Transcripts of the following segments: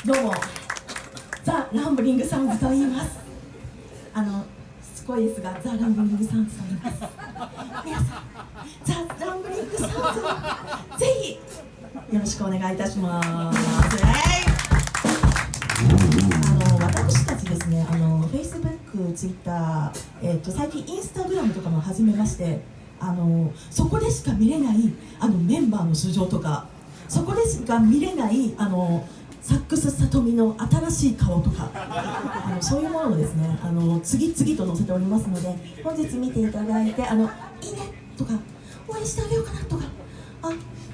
どうも、ザ・ランブリングサウンズと言います。しつこいですが、ザ・ランブリングサウンズと言います。皆さん、ザ・ランブリングサウンズをぜひよろしくお願いいたします。私たちですね、Facebook、Twitter、最近インスタグラムとかも始めまして、そこでしか見れないメンバーの素性とか、そこでしか見れないサックスさとみの新しい顔とかそういうものをですね次々と載せておりますので、本日見ていただいていいねとか応援してあげようかなとか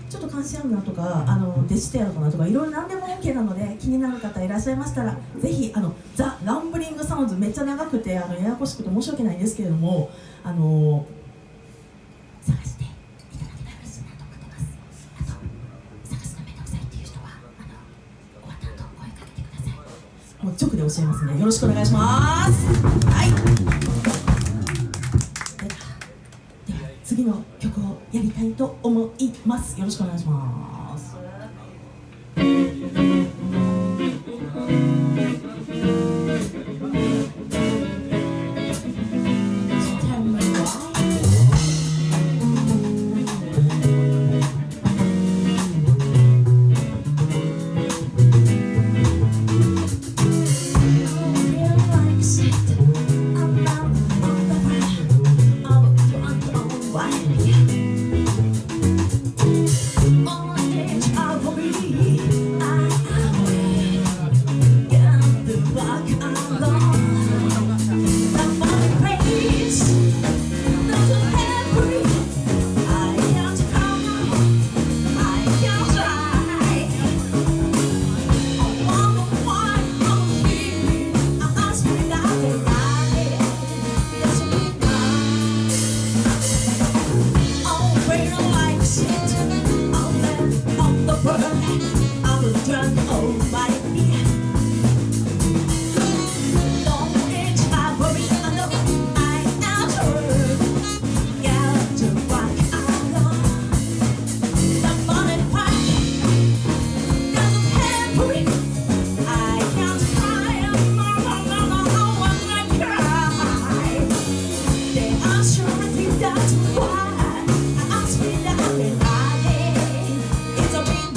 ちょっと関心あるなとか弟子手やろうかなとかいろいろ何でも OK なので、気になる方いらっしゃいましたらぜひザ・ランブリングサウンズ、めっちゃ長くてややこしくて申し訳ないんですけれども探していただけたら嬉しいなと思ってます。あと探すのめんどくさいっていう人は終わった後声かけてください。もう直で教えますね。よろしくお願いします。はい、では次の曲をやりたいと思います。よろしくお願いします。It's a midnight.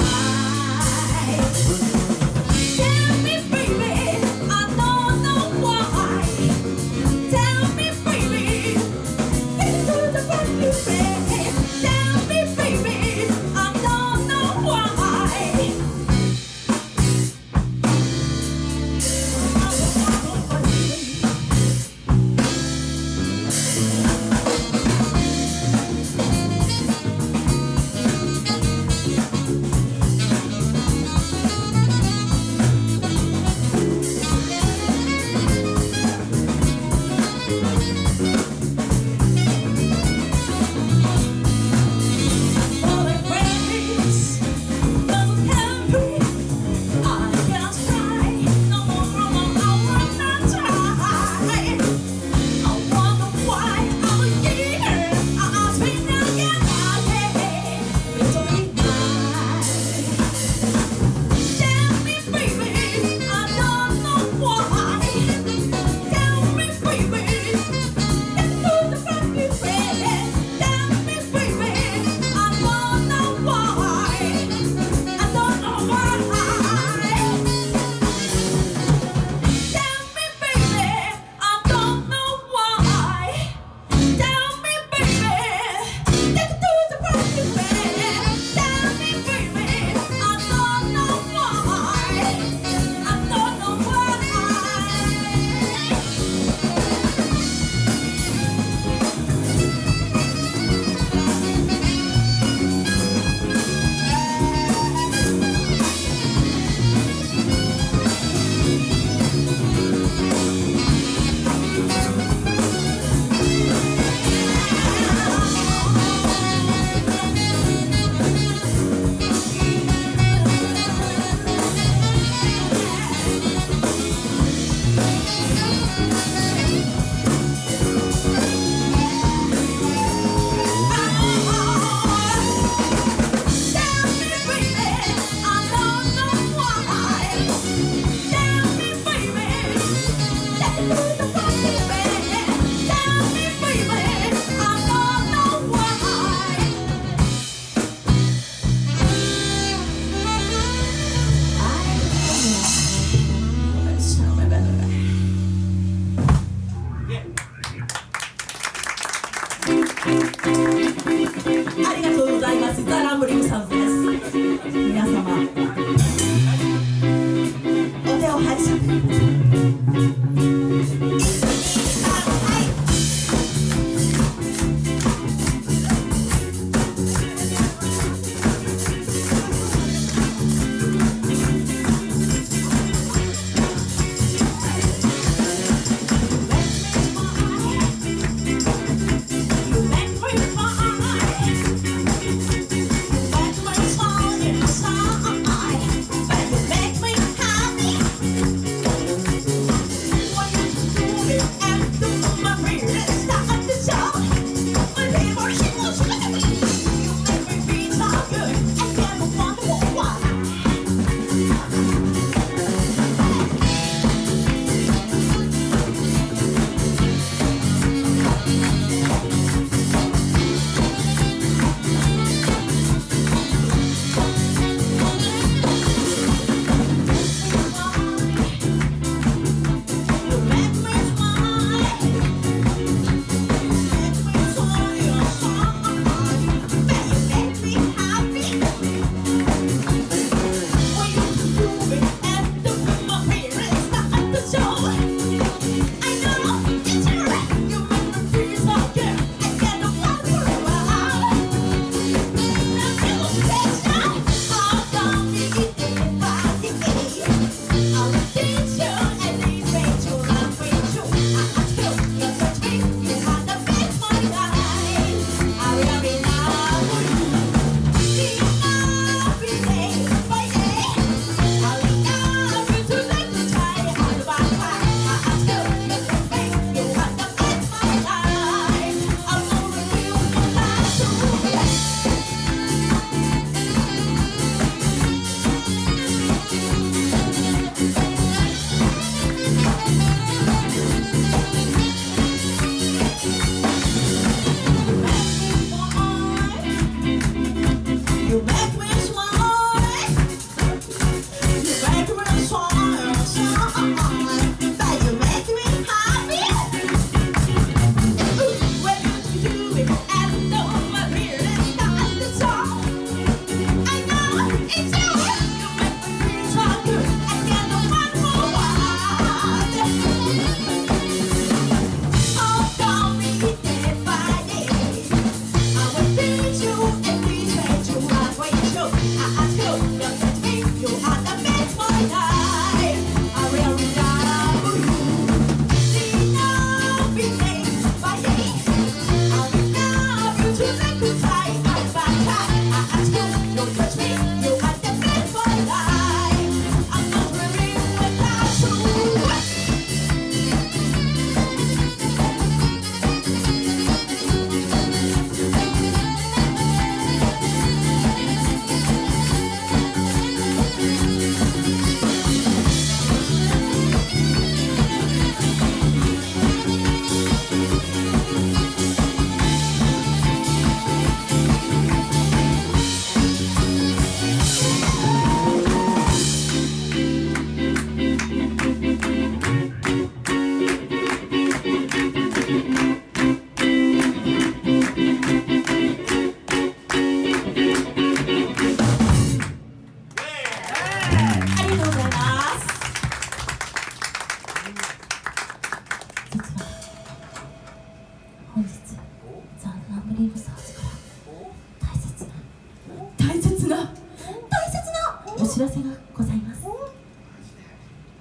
知らせがございます。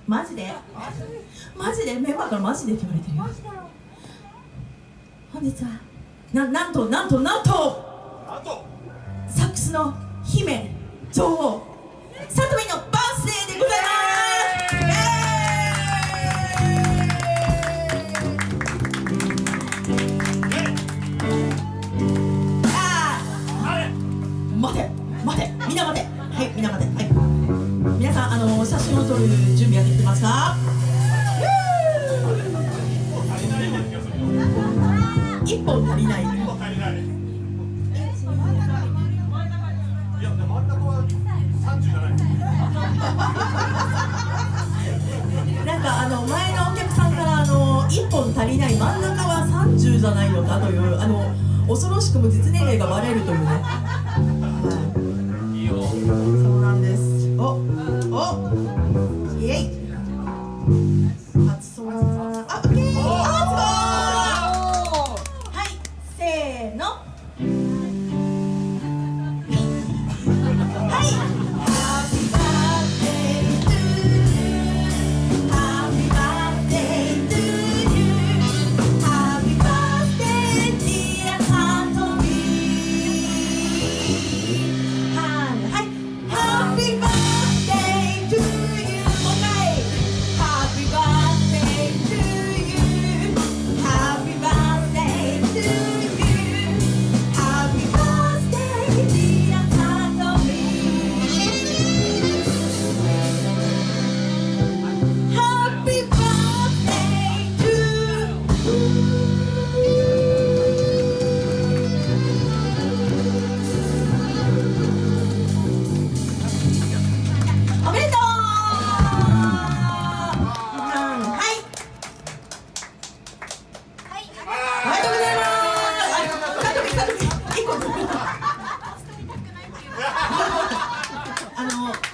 マジでメンバーからマジでって言われてるよ。本日はなんとサックスの姫女王さとみのバースデーでございます。待てみんな待て、はいみんな待て、はい皆さん写真を撮る準備はできてますか？一本足りない。いや、真ん中は30じゃない。なんか前のお客さんから一本足りない、真ん中は30じゃないのかという恐ろしくも実年齢がバレるというね。いいよ。そうなんです。イエイ。発想はオッケー。はいせーの。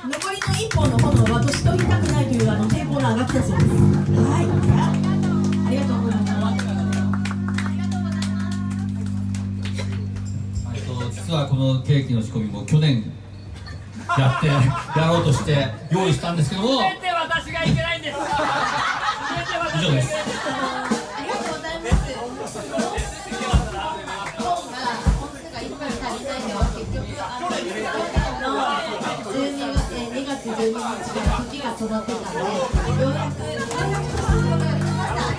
残りの一本の炎は年取りたくないという抵抗のあがきだそうです。はい、ありがとうございます。実はこのケーキの仕込みも去年やろうとして用意したんですけども、全て私がいけないんです。以上です。ありがとうございます。本数が1分足りないのは結局2月12日が時が育ってたので、ようやく年することができました。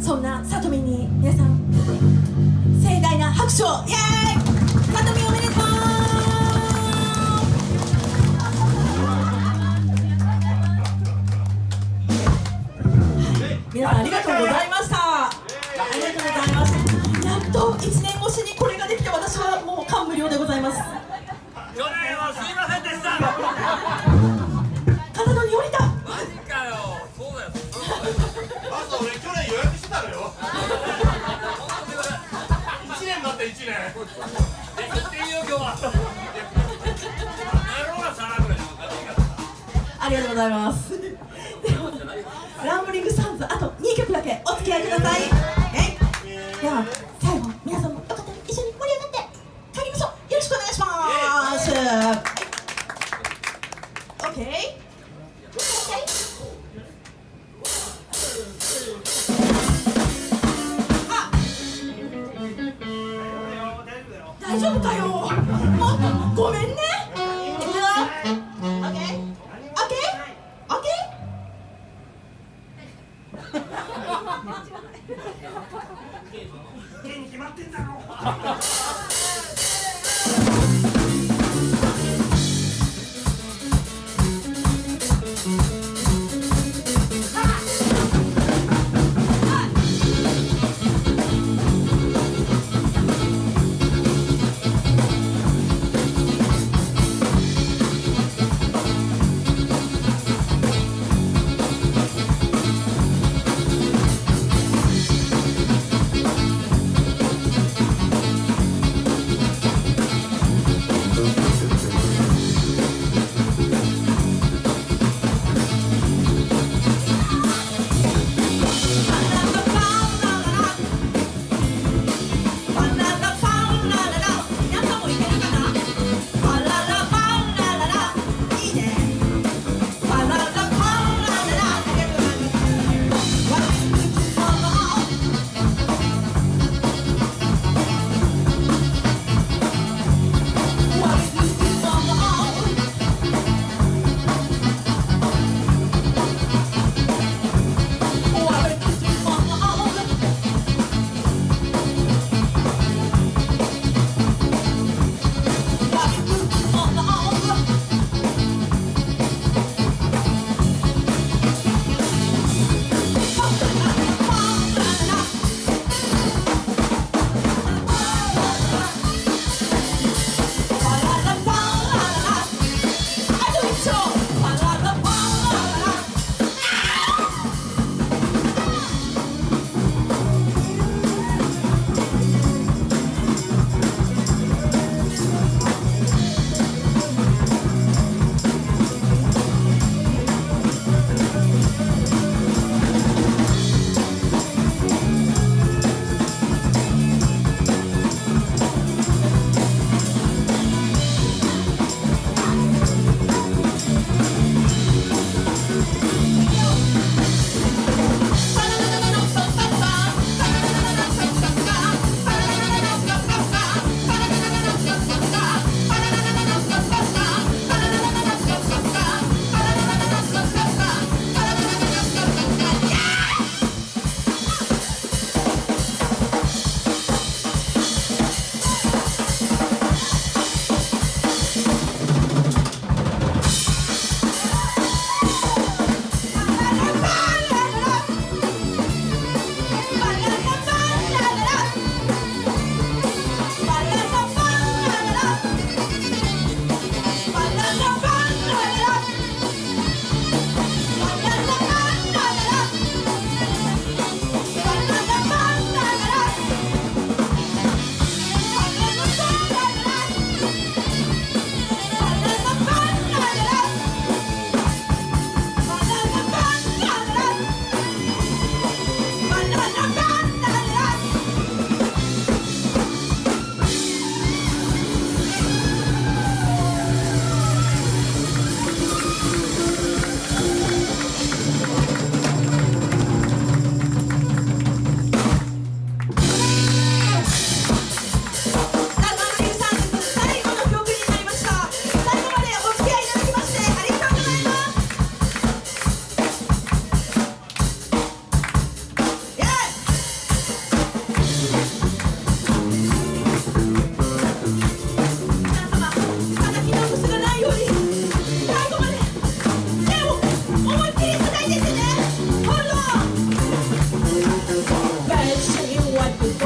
そんなさとみに皆さん盛大な拍手をイエーイ。さとみおめでとう。皆さんありがとうございました。ありがとうございました。やっと1年越しにこれができて、私はもう感無量でございます。去年はすいませんでした。体に降りた。マジかよ。そうだよ。まず俺去年予約してたのよ。1年待って1年。できっていいよ今日は。やろうがさらぐらい。ありがとうございます。ではランブリングサウンズあと2曲だけお付き合いください。では最後皆さんもよかったら一緒に盛り上がって帰りましょう。よろしくお願いします。オッケー。大丈夫かよ。もっとごめんね。いくよ。オッケー。オッケー。オッケー。に決まってんだろ。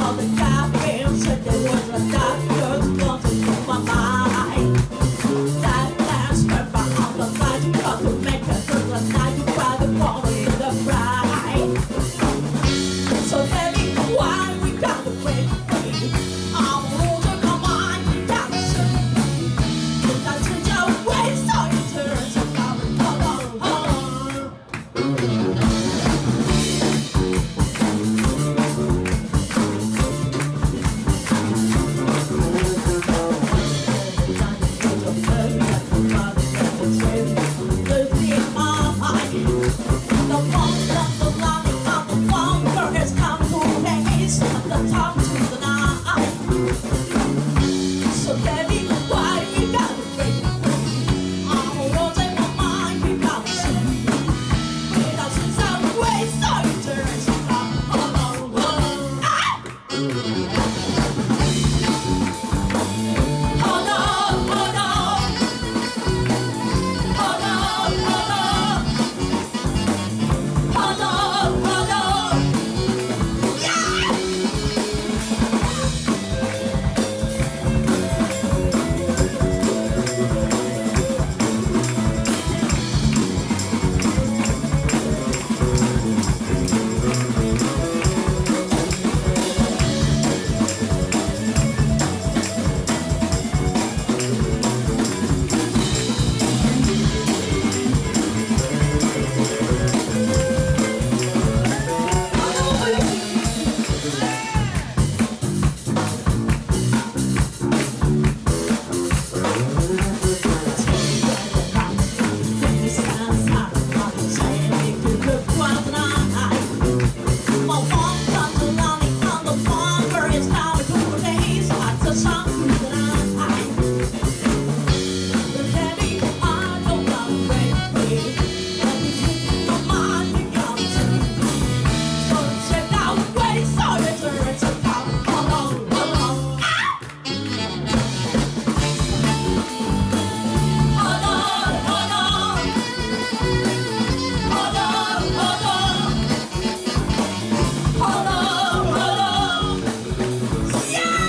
all the caffeine said there was a doctor to go to my mind. That last member of the night got to make it through the night to try to fall in the bride. So tell me why we got to break free. I'm losing my mind, we got to see. But that's your way, so you turn to come and hold on. So baby, why you gotta break free? I'm losing my mind, we got to see. That's some way, so you turn to come along. Hold on, hold on. Hold on, hold on. Hold on, hold on. Yeah!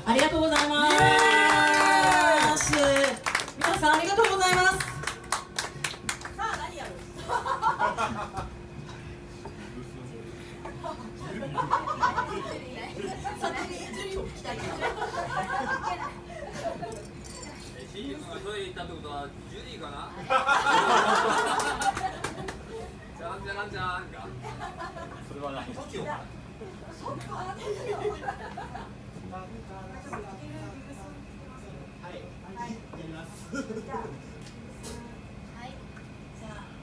ありがとうございます。皆さんありがとうございます。さあ何やる？そっちに移りを聞きたいから。たってことはジュリーかなじゃんじゃんじゃんかそれはない時をか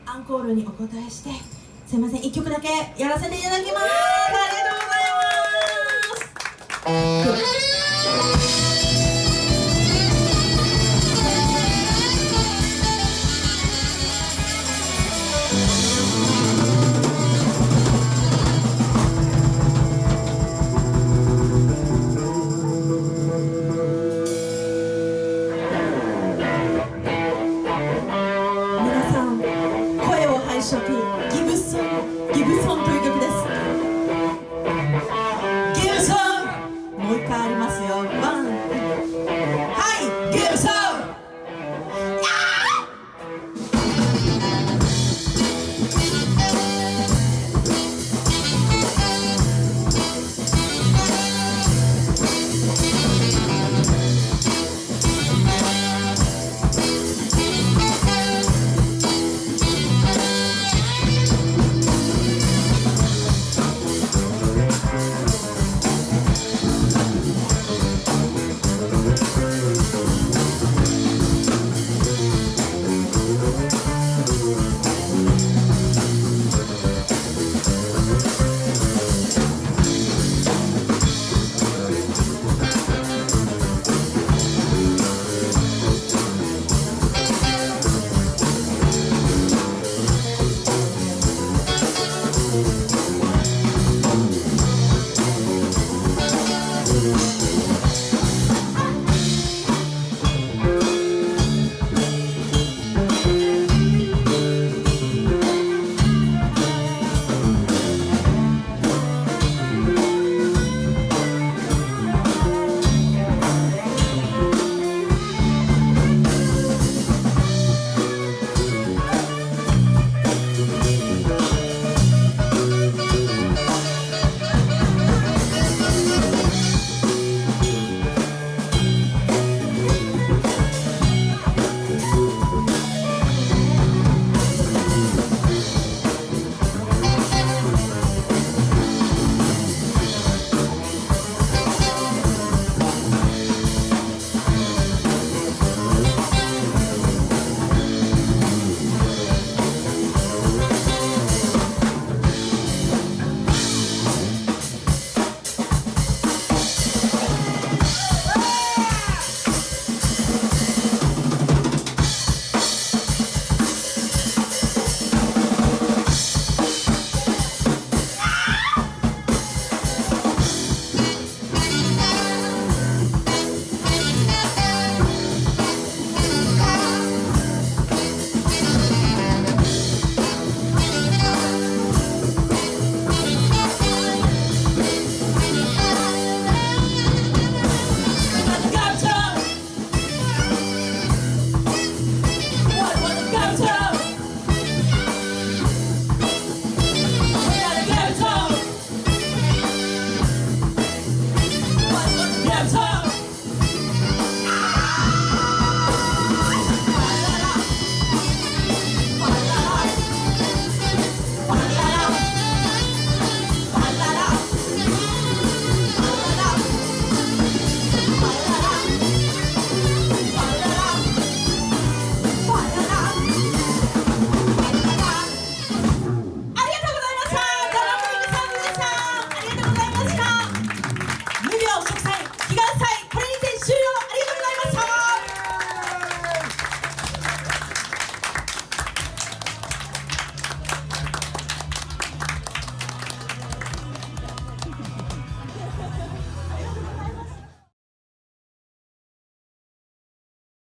アンコールにお答えして、すいません、1曲だけやらせていただきます。ありがとうございます。